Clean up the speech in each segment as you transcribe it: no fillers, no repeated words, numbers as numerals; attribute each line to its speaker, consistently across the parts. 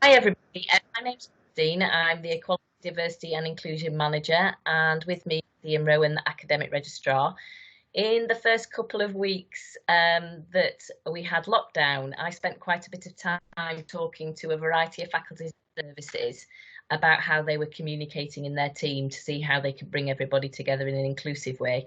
Speaker 1: Hi, everybody. My name's Christine. I'm the Equality, Diversity and Inclusion Manager, and with me, Iain Rowan, the Academic Registrar. In the first couple of weeks that we had lockdown, I spent quite a bit of time talking to a variety of faculties and services about how they were communicating in their team to see how they could bring everybody together in an inclusive way.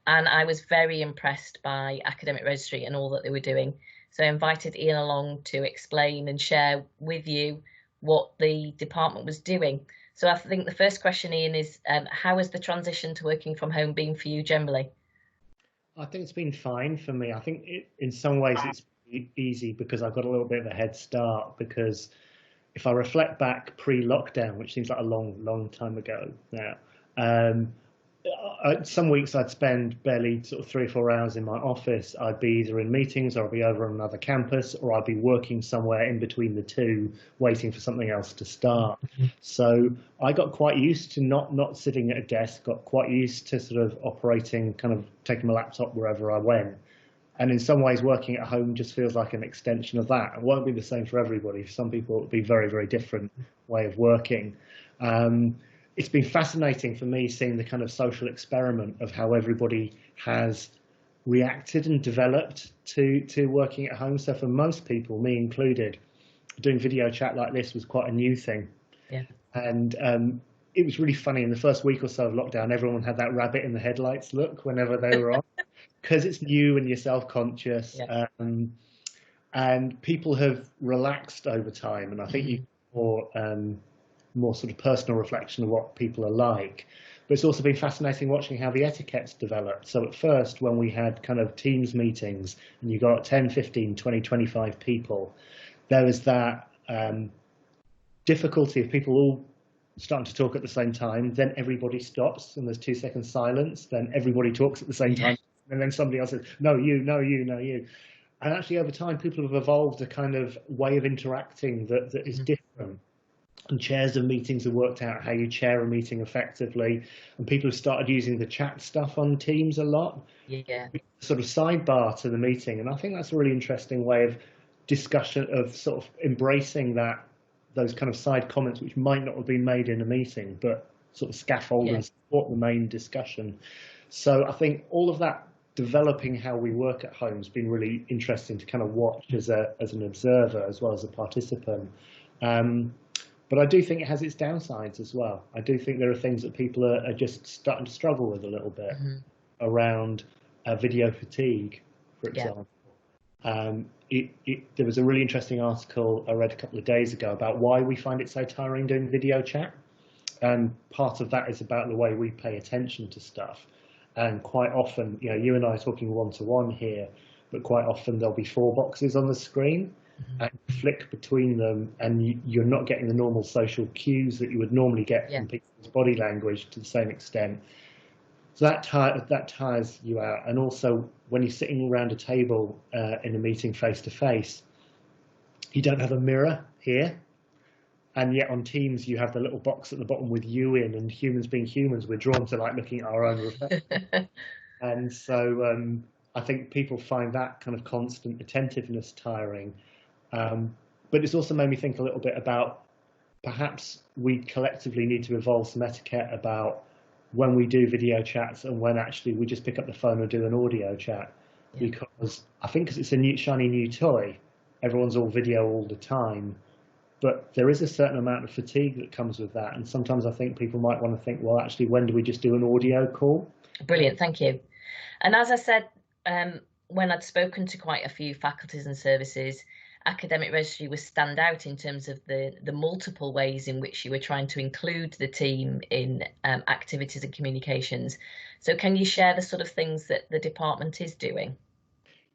Speaker 1: And I was very impressed by Academic Registry and all that they were doing. So I invited Iain along to explain and share with you what the department was doing. So I think the first question, Iain, is how has the transition to working from home been for you generally?
Speaker 2: I think it's been fine for me. I think in some ways it's easy because I've got a little bit of a head start because if I reflect back pre-lockdown, which seems like a long time ago now, um, some weeks I'd spend barely sort of 3 or 4 hours in my office. I'd be either in meetings or I'd be over on another campus or I'd be working somewhere in between the two, waiting for something else to start. So I got quite used to not sitting at a desk, got quite used to sort of operating, kind of taking my laptop wherever I went. And in some ways, working at home just feels like an extension of that. It won't be the same for everybody. For some people, it'll be very different way of working. It's been fascinating for me seeing the kind of social experiment of how everybody has reacted and developed to working at home. So for most people, me included, doing video chat like this was quite a new thing.
Speaker 1: Yeah.
Speaker 2: And it was really funny in the first week or so of lockdown, everyone had that rabbit in the headlights look whenever they were on, because it's new and you're self-conscious.
Speaker 1: Yeah.
Speaker 2: And people have relaxed over time. And I think you more sort of personal reflection of what people are like. But it's also been fascinating watching how the etiquette's developed. So at first, when we had kind of Teams meetings and you got 10, 15, 20, 25 people, there was that difficulty of people all starting to talk at the same time. Then everybody stops and there's 2 seconds silence. Then everybody talks at the same time. And then somebody else says, no, you, no, you, no, you. And actually over time, people have evolved a kind of way of interacting that is different. And chairs of meetings have worked out how you chair a meeting effectively, and people have started using the chat stuff on Teams a lot.
Speaker 1: Yeah.
Speaker 2: Sort of sidebar to the meeting, and I think that's a really interesting way of discussion, of sort of embracing those kind of side comments which might not have been made in a meeting, but sort of scaffold and support the main discussion. So I think all of that developing how we work at home has been really interesting to kind of watch as an observer as well as a participant. But I do think it has its downsides as well. I do think there are things that people are just starting to struggle with a little bit around video fatigue, for example. There was a really interesting article I read a couple of days ago about why we find it so tiring doing video chat. And part of that is about the way we pay attention to stuff. And quite often, you and I are talking one-to-one here, but quite often there'll be 4 boxes on the screen. And you flick between them, and you're not getting the normal social cues that you would normally get from people's body language to the same extent. So that tires you out. And also, when you're sitting around a table in a meeting face to face, you don't have a mirror here, and yet on Teams you have the little box at the bottom with you in. And humans being humans, we're drawn to like looking at our own reflection. And so I think people find that kind of constant attentiveness tiring. But it's also made me think a little bit about perhaps we collectively need to evolve some etiquette about when we do video chats and when actually we just pick up the phone and do an audio chat. Because I think because it's a new shiny new toy, everyone's all video all the time. But there is a certain amount of fatigue that comes with that. And sometimes I think people might want to think, well, actually, when do we just do an audio call?
Speaker 1: Brilliant, thank you. And as I said, when I'd spoken to quite a few faculties and services, Academic Registry was stand out in terms of the multiple ways in which you were trying to include the team in activities and communications. So can you share the sort of things that the department is doing?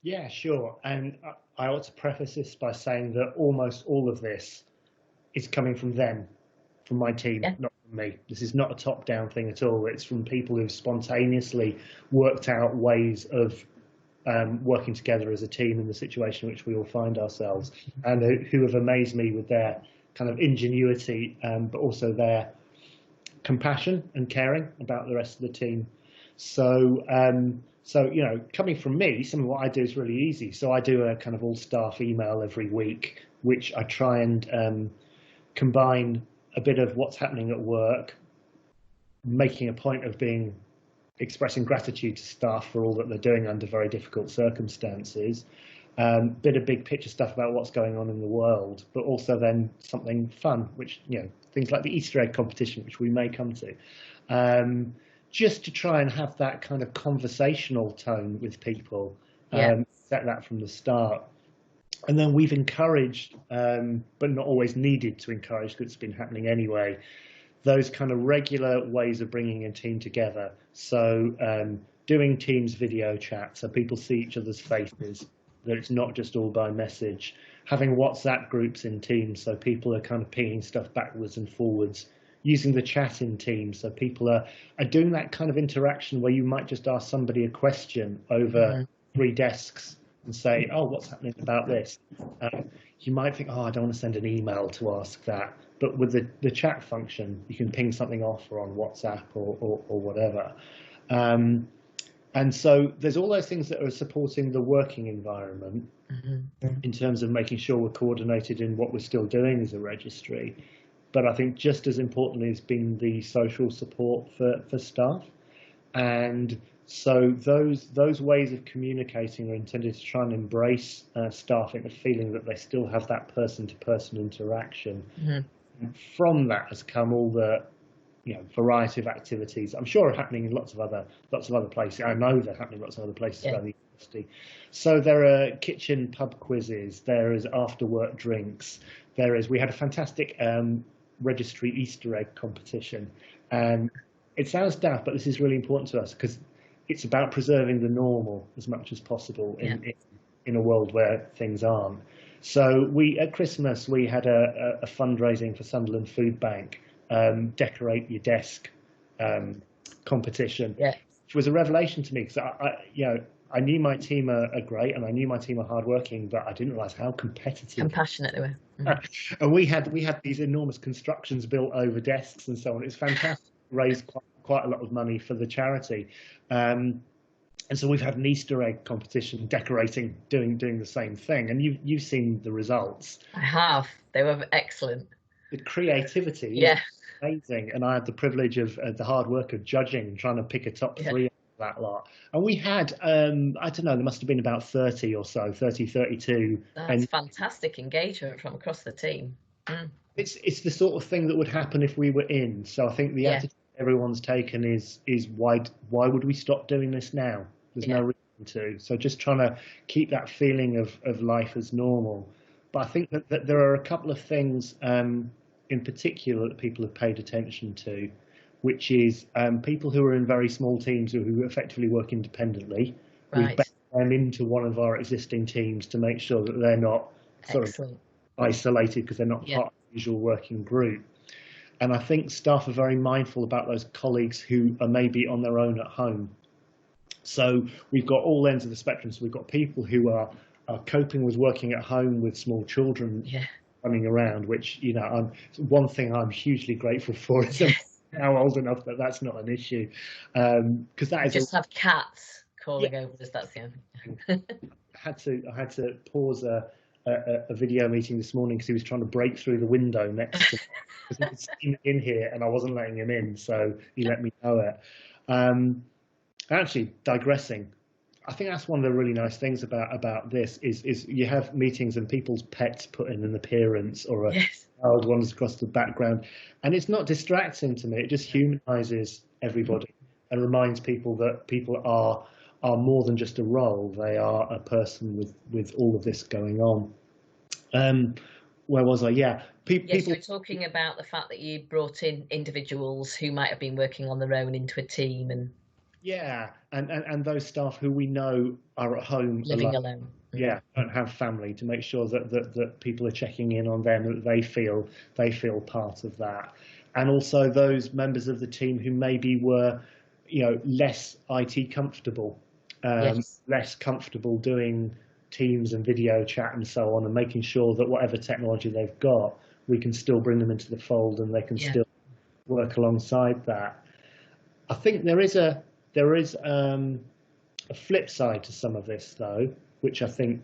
Speaker 2: Yeah, sure. And I ought to preface this by saying that almost all of this is coming from them, from my team, not from me. This is not a top-down thing at all. It's from people who've spontaneously worked out ways of working together as a team in the situation in which we all find ourselves, and who have amazed me with their kind of ingenuity, but also their compassion and caring about the rest of the team. So, coming from me, some of what I do is really easy. So I do a kind of all-staff email every week, which I try and combine a bit of what's happening at work, making a point of expressing gratitude to staff for all that they're doing under very difficult circumstances, bit of big picture stuff about what's going on in the world, but also then something fun, which, things like the Easter egg competition, which we may come to, just to try and have that kind of conversational tone with people, set that from the start. And then we've encouraged, but not always needed to encourage, because it's been happening anyway, those kind of regular ways of bringing a team together. So doing Teams video chat, so people see each other's faces, that it's not just all by message. Having WhatsApp groups in Teams, so people are kind of pinging stuff backwards and forwards. Using the chat in Teams, so people are doing that kind of interaction where you might just ask somebody a question over 3 desks and say, oh, what's happening about this? You might think, oh, I don't want to send an email to ask that. But with the chat function, you can ping something off or on WhatsApp or whatever. And so there's all those things that are supporting the working environment in terms of making sure we're coordinated in what we're still doing as a registry. But I think just as importantly has been the social support for staff. And so those ways of communicating are intended to try and embrace staff in the feeling that they still have that person-to-person interaction. And from that has come all the variety of activities. I'm sure are happening in lots of other places. I know they're happening in lots of other places around the university. So there are kitchen pub quizzes. There is after work drinks. We had a fantastic registry Easter egg competition. And it sounds daft, but this is really important to us because it's about preserving the normal as much as possible in a world where things aren't. So at Christmas we had a fundraising for Sunderland Food Bank, decorate your desk competition, which was a revelation to me because I knew my team are great and I knew my team are hardworking, but I didn't realise how competitive
Speaker 1: and passionate they were.
Speaker 2: And we had these enormous constructions built over desks and so on. It's fantastic. Raised quite a lot of money for the charity. And so we've had an Easter egg competition, decorating, doing the same thing. And you've seen the results.
Speaker 1: I have. They were excellent.
Speaker 2: The creativity is amazing. And I had the privilege of the hard work of judging and trying to pick a top 3 of that lot. And we had, I don't know, there must have been about 30 or so, 32.
Speaker 1: That's fantastic engagement from across the team.
Speaker 2: It's the sort of thing that would happen if we were in. So I think the attitude everyone's taken is why would we stop doing this now? There's no reason to. So just trying to keep that feeling of life as normal. But I think that there are a couple of things in particular that people have paid attention to, which is people who are in very small teams who effectively work independently. We've bedded them into one of our existing teams to make sure that they're not sort of isolated because they're not part of the usual working group. And I think staff are very mindful about those colleagues who are maybe on their own at home. So we've got all ends of the spectrum. So we've got people who are coping with working at home with small children running around, which, one thing I'm hugely grateful for is now old enough that that's not an issue. Because that is
Speaker 1: just have cats calling over us, that's the only thing.
Speaker 2: I had to pause a video meeting this morning because he was trying to break through the window next to me because he was in here and I wasn't letting him in, so he let me know it. Actually, digressing, I think that's one of the really nice things about this is you have meetings and people's pets put in an appearance or a child wanders across the background, and it's not distracting to me. It just humanizes everybody and reminds people that people are more than just a role. They are a person with all of this going on. Where was I? People.
Speaker 1: So we're talking about the fact that you brought in individuals who might have been working on their own into a team and and those staff who we know are at home living alone.
Speaker 2: Don't have family, to make sure that people are checking in on them, that they feel part of that. And also those members of the team who maybe were less IT comfortable, less comfortable doing Teams and video chat and so on, and making sure that whatever technology they've got, we can still bring them into the fold and they can still work alongside that. I think there is a flip side to some of this, though, which I think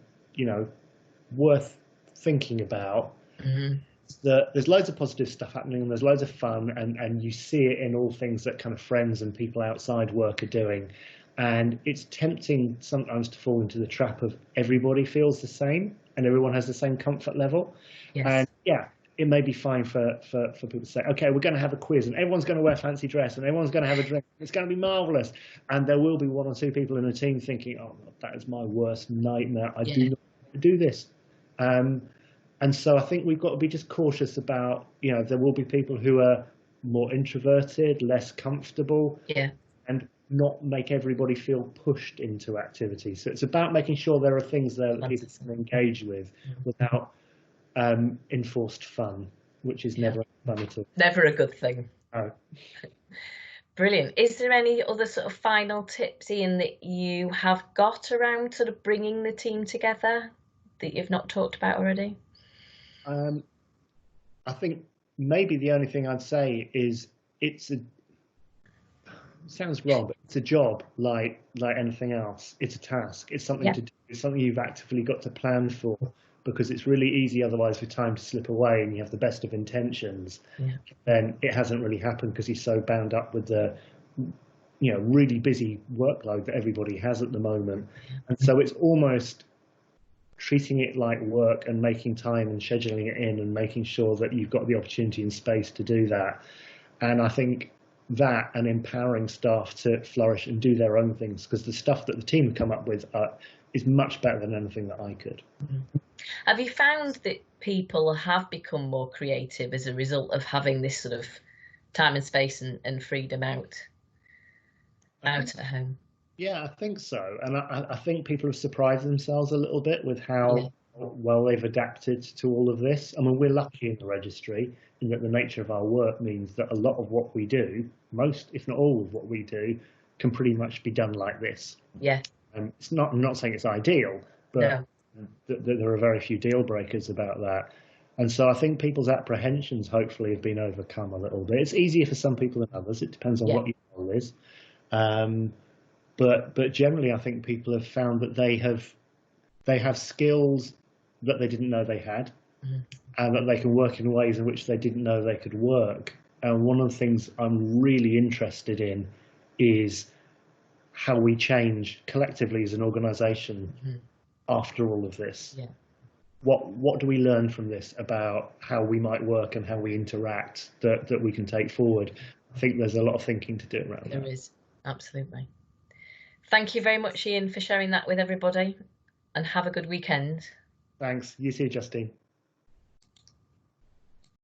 Speaker 2: worth thinking about. there's loads of positive stuff happening, and there's loads of fun, and you see it in all things that kind of friends and people outside work are doing. And it's tempting sometimes to fall into the trap of everybody feels the same and everyone has the same comfort level.
Speaker 1: Yes.
Speaker 2: And yeah, it may be fine for people to say, okay, we're going to have a quiz and everyone's going to wear fancy dress and everyone's going to have a drink. It's going to be marvelous. And there will be one or two people in a team thinking, oh, that is my worst nightmare. I do not want to do this. And so I think we've got to be just cautious about, there will be people who are more introverted, less comfortable, and not make everybody feel pushed into activity. So it's about making sure there are things there that people can engage with without enforced fun, which is never fun at all.
Speaker 1: Never a good thing.
Speaker 2: No.
Speaker 1: Brilliant. Is there any other sort of final tips, Iain, that you have got around sort of bringing the team together that you've not talked about already?
Speaker 2: I think maybe the only thing I'd say is it sounds wrong, but it's a job like anything else. It's a task. It's something to do. It's something you've actively got to plan for, because it's really easy otherwise for time to slip away and you have the best of intentions. Then it hasn't really happened because you're so bound up with the really busy workload that everybody has at the moment. And so it's almost treating it like work and making time and scheduling it in and making sure that you've got the opportunity and space to do that. And I think that, and empowering staff to flourish and do their own things, because the stuff that the team have come up with is much better than anything that I could.
Speaker 1: Have you found that people have become more creative as a result of having this sort of time and space and freedom out at home?
Speaker 2: Yeah, I think so. And I think people have surprised themselves a little bit with how well they've adapted to all of this. I mean, we're lucky in the registry in that the nature of our work means that a lot of what we do, most, if not all of what we do, can pretty much be done like this.
Speaker 1: Yeah.
Speaker 2: I'm not saying it's ideal, but there are very few deal breakers about that. And so I think people's apprehensions hopefully have been overcome a little bit. It's easier for some people than others. It depends on what your role is. But generally, I think people have found that they have skills that they didn't know they had, and that they can work in ways in which they didn't know they could work. And one of the things I'm really interested in is how we change collectively as an organisation after all of this. What do we learn from this about how we might work and how we interact that we can take forward? I think there's a lot of thinking to do around that.
Speaker 1: There is, absolutely. Thank you very much, Iain, for sharing that with everybody, and have a good weekend.
Speaker 2: Thanks. You too, Justine.